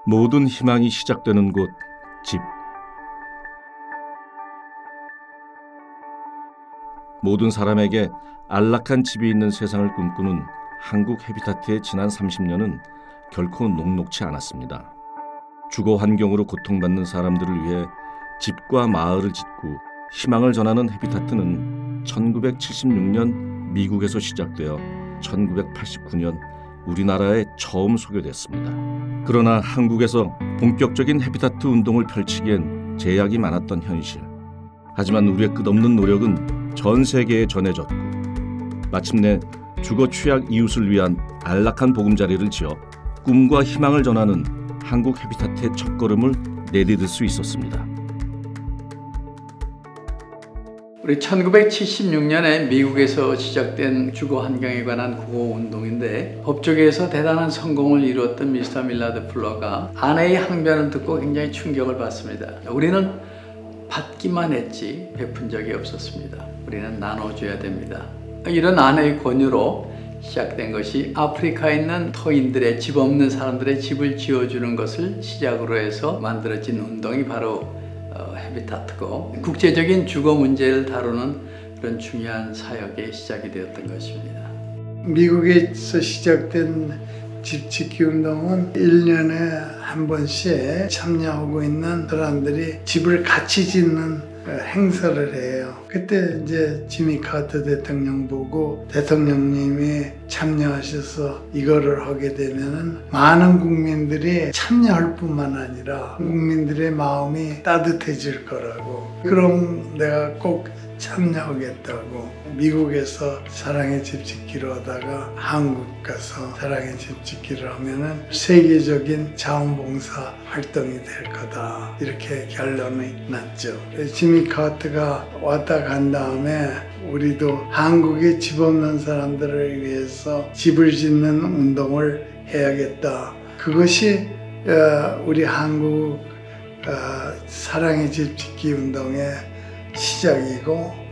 모든 희망이 시작되는 곳, 집. 모든 사람에게 안락한 집이 있는 세상을 꿈꾸는 한국 해비타트의 지난 30년은 결코 녹록치 않았습니다. 주거 환경으로 고통받는 사람들을 위해 집과 마을을 짓고 희망을 전하는 해비타트는 1976년 미국에서 시작되어 1989년 우리나라에 처음 소개됐습니다. 그러나 한국에서 본격적인 해비타트 운동을 펼치기엔 제약이 많았던 현실. 하지만 우리의 끝없는 노력은 전 세계에 전해졌고 마침내 주거 취약 이웃을 위한 안락한 보금자리를 지어 꿈과 희망을 전하는 한국 해비타트의 첫걸음을 내디딜 수 있었습니다. 우리 1976년에 미국에서 시작된 주거 환경에 관한 구호운동인데 법조계에서 대단한 성공을 이루었던 미스터 밀라드 플러가 아내의 항변을 듣고 굉장히 충격을 받습니다. 우리는 받기만 했지 베푼 적이 없었습니다. 우리는 나눠줘야 됩니다. 이런 아내의 권유로 시작된 것이 아프리카에 있는 터인들의 집 없는 사람들의 집을 지어주는 것을 시작으로 해서 만들어진 운동이 바로 해비타트고 국제적인 주거 문제를 다루는 그런 중요한 사역의 시작이 되었던 것입니다. 미국에서 시작된 집 짓기 운동은 1년에 한 번씩 참여하고 있는 사람들이 집을 같이 짓는 행사를 해요. 그때 이제 지미 카터 대통령 보고 대통령님이 참여하셔서 이거를 하게 되면은 많은 국민들이 참여할 뿐만 아니라 국민들의 마음이 따뜻해질 거라고. 그럼 내가 꼭 참여하겠다고 미국에서 사랑의 집 짓기로 하다가 한국 가서 사랑의 집 짓기를 하면은 세계적인 자원봉사 활동이 될 거다, 이렇게 결론이 났죠. 지미 카트가 왔다 간 다음에 우리도 한국에 집 없는 사람들을 위해서 집을 짓는 운동을 해야겠다. 그것이 우리 한국 사랑의 집 짓기 운동의 시작이고,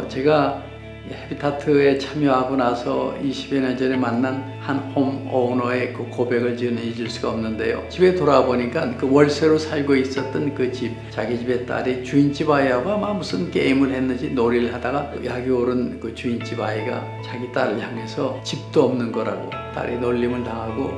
제가 해비타트에 참여하고 나서 20여 년 전에 만난 한 홈오너의 그 고백을 저는 잊을 수가 없는데요. 집에 돌아와 보니까 그 월세로 살고 있었던 그 집, 자기 집의 딸이 주인집 아이하고 아마 무슨 게임을 했는지 놀이를 하다가 약이 오른 그 주인집 아이가 자기 딸을 향해서 집도 없는 거라고 딸이 놀림을 당하고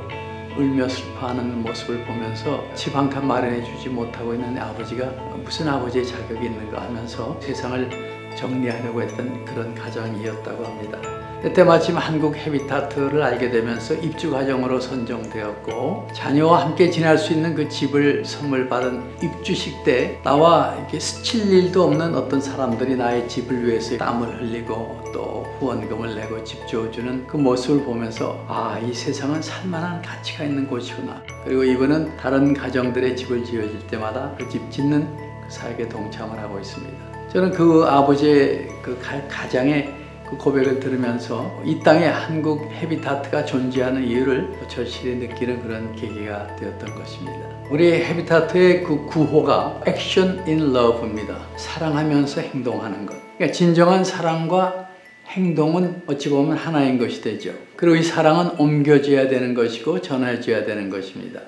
울며 슬퍼하는 모습을 보면서 집 한 칸 마련해 주지 못하고 있는 아버지가 무슨 아버지의 자격이 있는가 하면서 세상을 정리하려고 했던 그런 가정이었다고 합니다. 그때 마침 한국 해비타트를 알게 되면서 입주 가정으로 선정되었고 자녀와 함께 지낼 수 있는 그 집을 선물 받은 입주식 때 나와 이렇게 스칠 일도 없는 어떤 사람들이 나의 집을 위해서 땀을 흘리고 또 후원금을 내고 집 지어주는 그 모습을 보면서 아, 이 세상은 살만한 가치가 있는 곳이구나. 그리고 이분은 다른 가정들의 집을 지어줄 때마다 그 집 짓는 그 사역에 동참을 하고 있습니다. 저는 그 아버지의 그 가장의 그 고백을 들으면서 이 땅에 한국 해비타트가 존재하는 이유를 절실히 느끼는 그런 계기가 되었던 것입니다. 우리 해비타트의 그 구호가 Action in Love입니다. 사랑하면서 행동하는 것. 그러니까 진정한 사랑과 행동은 어찌 보면 하나인 것이 되죠. 그리고 이 사랑은 옮겨줘야 되는 것이고 전해줘야 되는 것입니다.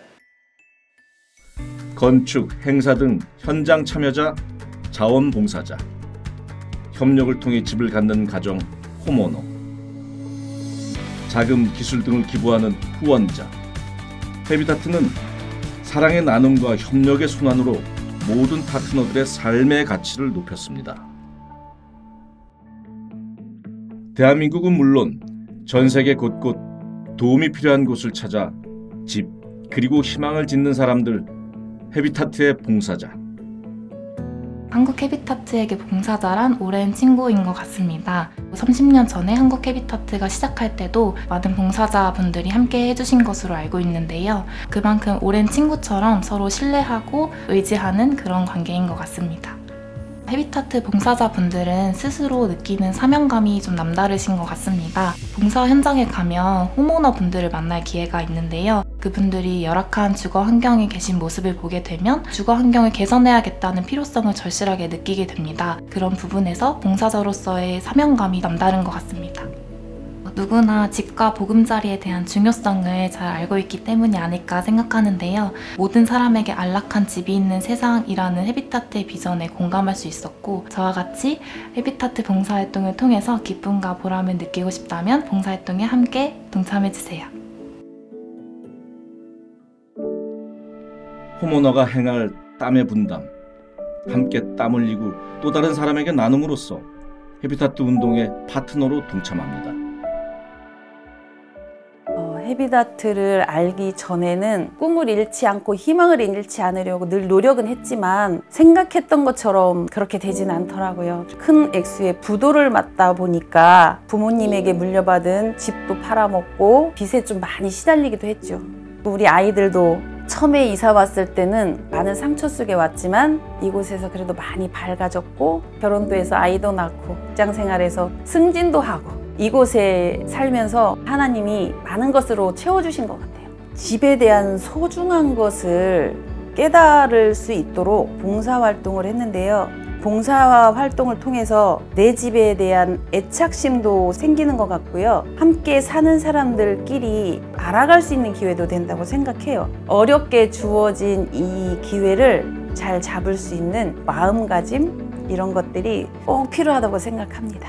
건축, 행사 등 현장 참여자, 자원봉사자, 협력을 통해 집을 갖는 가정, 홈오너, 자금, 기술 등을 기부하는 후원자. 해비타트는 사랑의 나눔과 협력의 순환으로 모든 파트너들의 삶의 가치를 높였습니다. 대한민국은 물론 전 세계 곳곳 도움이 필요한 곳을 찾아 집, 그리고 희망을 짓는 사람들, 해비타트의 봉사자. 한국 해비타트에게 봉사자란 오랜 친구인 것 같습니다. 30년 전에 한국 해비타트가 시작할 때도 많은 봉사자분들이 함께 해주신 것으로 알고 있는데요. 그만큼 오랜 친구처럼 서로 신뢰하고 의지하는 그런 관계인 것 같습니다. 해비타트 봉사자분들은 스스로 느끼는 사명감이 좀 남다르신 것 같습니다. 봉사 현장에 가면 홈오너 분들을 만날 기회가 있는데요. 그분들이 열악한 주거 환경에 계신 모습을 보게 되면 주거 환경을 개선해야겠다는 필요성을 절실하게 느끼게 됩니다. 그런 부분에서 봉사자로서의 사명감이 남다른 것 같습니다. 누구나 집과 보금자리에 대한 중요성을 잘 알고 있기 때문이 아닐까 생각하는데요. 모든 사람에게 안락한 집이 있는 세상이라는 헤비타트의 비전에 공감할 수 있었고, 저와 같이 헤비타트 봉사활동을 통해서 기쁨과 보람을 느끼고 싶다면 봉사활동에 함께 동참해주세요. 홈오너가 행할 땀의 분담, 함께 땀 흘리고 또 다른 사람에게 나눔으로써 헤비타트 운동의 파트너로 동참합니다. 헤비타트를 알기 전에는 꿈을 잃지 않고 희망을 잃지 않으려고 늘 노력은 했지만 생각했던 것처럼 그렇게 되진 않더라고요. 큰 액수의 부도를 맞다 보니까 부모님에게 물려받은 집도 팔아먹고 빚에 좀 많이 시달리기도 했죠. 우리 아이들도 처음에 이사 왔을 때는 많은 상처 속에 왔지만 이곳에서 그래도 많이 밝아졌고, 결혼도 해서 아이도 낳고 직장 생활에서 승진도 하고, 이곳에 살면서 하나님이 많은 것으로 채워주신 것 같아요. 집에 대한 소중한 것을 깨달을 수 있도록 봉사활동을 했는데요. 봉사활동을 통해서 내 집에 대한 애착심도 생기는 것 같고요. 함께 사는 사람들끼리 알아갈 수 있는 기회도 된다고 생각해요. 어렵게 주어진 이 기회를 잘 잡을 수 있는 마음가짐, 이런 것들이 꼭 필요하다고 생각합니다.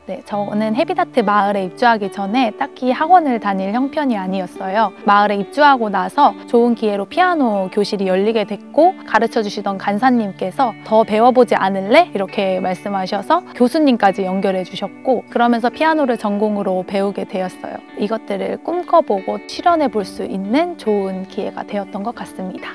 네, 저는 헤비타트 마을에 입주하기 전에 딱히 학원을 다닐 형편이 아니었어요. 마을에 입주하고 나서 좋은 기회로 피아노 교실이 열리게 됐고, 가르쳐 주시던 간사님께서 더 배워보지 않을래? 이렇게 말씀하셔서 교수님까지 연결해 주셨고, 그러면서 피아노를 전공으로 배우게 되었어요. 이것들을 꿈꿔보고 실현해 볼 수 있는 좋은 기회가 되었던 것 같습니다.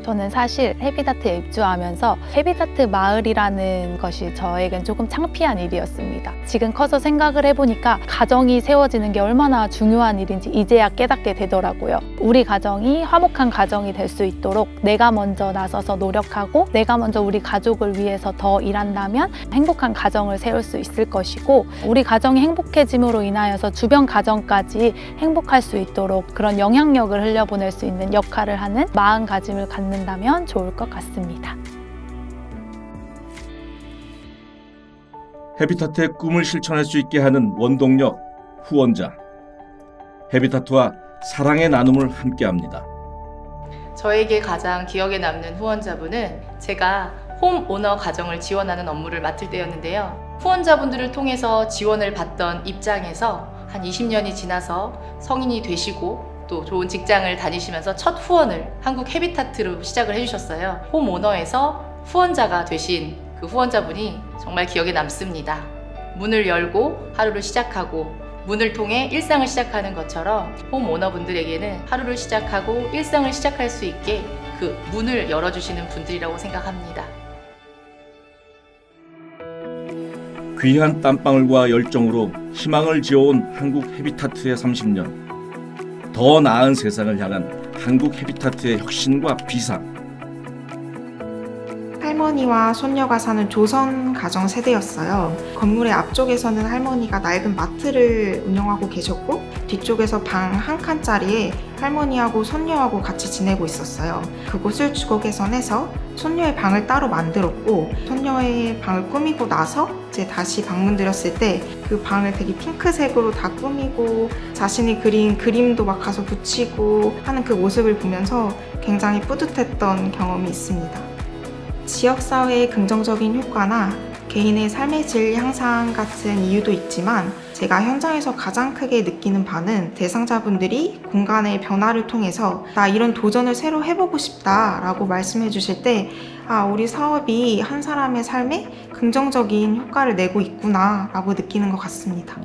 저는 사실 헤비타트에 입주하면서 헤비타트 마을이라는 것이 저에겐 조금 창피한 일이었습니다. 지금 커서 생각을 해보니까 가정이 세워지는 게 얼마나 중요한 일인지 이제야 깨닫게 되더라고요. 우리 가정이 화목한 가정이 될 수 있도록 내가 먼저 나서서 노력하고, 내가 먼저 우리 가족을 위해서 더 일한다면 행복한 가정을 세울 수 있을 것이고, 우리 가정이 행복해짐으로 인하여서 주변 가정까지 행복할 수 있도록 그런 영향력을 흘려보낼 수 있는 역할을 하는 마음가짐을 갖는다면 좋을 것 같습니다. 헤비타트의 꿈을 실천할 수 있게 하는 원동력, 후원자. 헤비타트와 사랑의 나눔을 함께합니다. 저에게 가장 기억에 남는 후원자분은 제가 홈오너 가정을 지원하는 업무를 맡을 때였는데요. 후원자분들을 통해서 지원을 받던 입장에서 한 20년이 지나서 성인이 되시고 또 좋은 직장을 다니시면서 첫 후원을 한국 헤비타트로 시작을 해주셨어요. 홈오너에서 후원자가 되신 그 후원자분이 정말 기억에 남습니다. 문을 열고 하루를 시작하고, 문을 통해 일상을 시작하는 것처럼 홈오너분들에게는 하루를 시작하고 일상을 시작할 수 있게 그 문을 열어주시는 분들이라고 생각합니다. 귀한 땀방울과 열정으로 희망을 지어온 한국 헤비타트의 30년. 더 나은 세상을 향한 한국 헤비타트의 혁신과 비상. 할머니와 손녀가 사는 조선 가정 세대였어요. 건물의 앞쪽에서는 할머니가 낡은 마트를 운영하고 계셨고, 뒤쪽에서 방 한 칸짜리에 할머니하고 손녀하고 같이 지내고 있었어요. 그곳을 주거 개선해서 손녀의 방을 따로 만들었고, 손녀의 방을 꾸미고 나서 이제 다시 방문드렸을 때 그 방을 되게 핑크색으로 다 꾸미고 자신이 그린 그림도 막 가서 붙이고 하는 그 모습을 보면서 굉장히 뿌듯했던 경험이 있습니다. 지역사회의 긍정적인 효과나 개인의 삶의 질 향상 같은 이유도 있지만, 제가 현장에서 가장 크게 느끼는 바는 대상자분들이 공간의 변화를 통해서 나 이런 도전을 새로 해보고 싶다 라고 말씀해 주실 때, 아, 우리 사업이 한 사람의 삶에 긍정적인 효과를 내고 있구나 라고 느끼는 것 같습니다.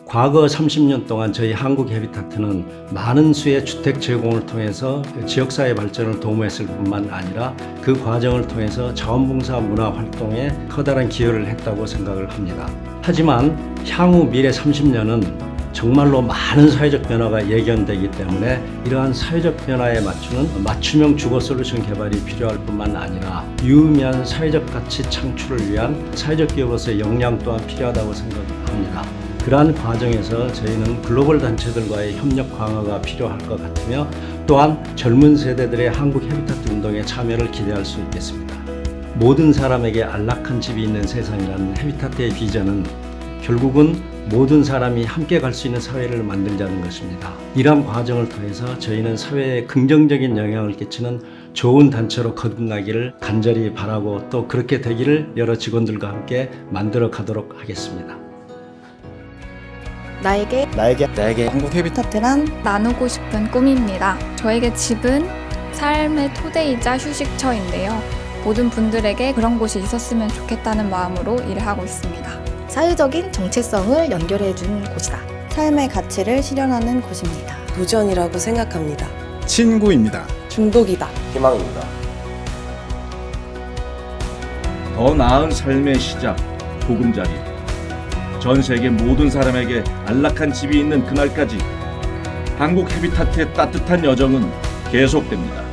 과거 30년 동안 저희 한국 헤비타트는 많은 수의 주택 제공을 통해서 지역사회 발전을 도모했을 뿐만 아니라 그 과정을 통해서 자원봉사 문화 활동에 커다란 기여를 했다고 생각을 합니다. 하지만 향후 미래 30년은 정말로 많은 사회적 변화가 예견되기 때문에 이러한 사회적 변화에 맞추는 맞춤형 주거 솔루션 개발이 필요할 뿐만 아니라 유의미한 사회적 가치 창출을 위한 사회적 기업으로서의 역량 또한 필요하다고 생각합니다. 그러한 과정에서 저희는 글로벌 단체들과의 협력 강화가 필요할 것 같으며, 또한 젊은 세대들의 한국 헤비타트 운동에 참여를 기대할 수 있겠습니다. 모든 사람에게 안락한 집이 있는 세상이라는 헤비타트의 비전은 결국은 모든 사람이 함께 갈 수 있는 사회를 만들자는 것입니다. 이러한 과정을 통해서 저희는 사회에 긍정적인 영향을 끼치는 좋은 단체로 거듭나기를 간절히 바라고 또 그렇게 되기를 여러 직원들과 함께 만들어 가도록 하겠습니다. 나에게 한국 헤비타트란 나누고 싶은 꿈입니다. 저에게 집은 삶의 토대이자 휴식처인데요. 모든 분들에게 그런 곳이 있었으면 좋겠다는 마음으로 일을 하고 있습니다. 사회적인 정체성을 연결해준 곳이다. 삶의 가치를 실현하는 곳입니다. 도전이라고 생각합니다. 친구입니다. 중독이다. 희망입니다. 더 나은 삶의 시작, 보금자리. 전 세계 모든 사람에게 안락한 집이 있는 그날까지 한국 헤비타트의 따뜻한 여정은 계속됩니다.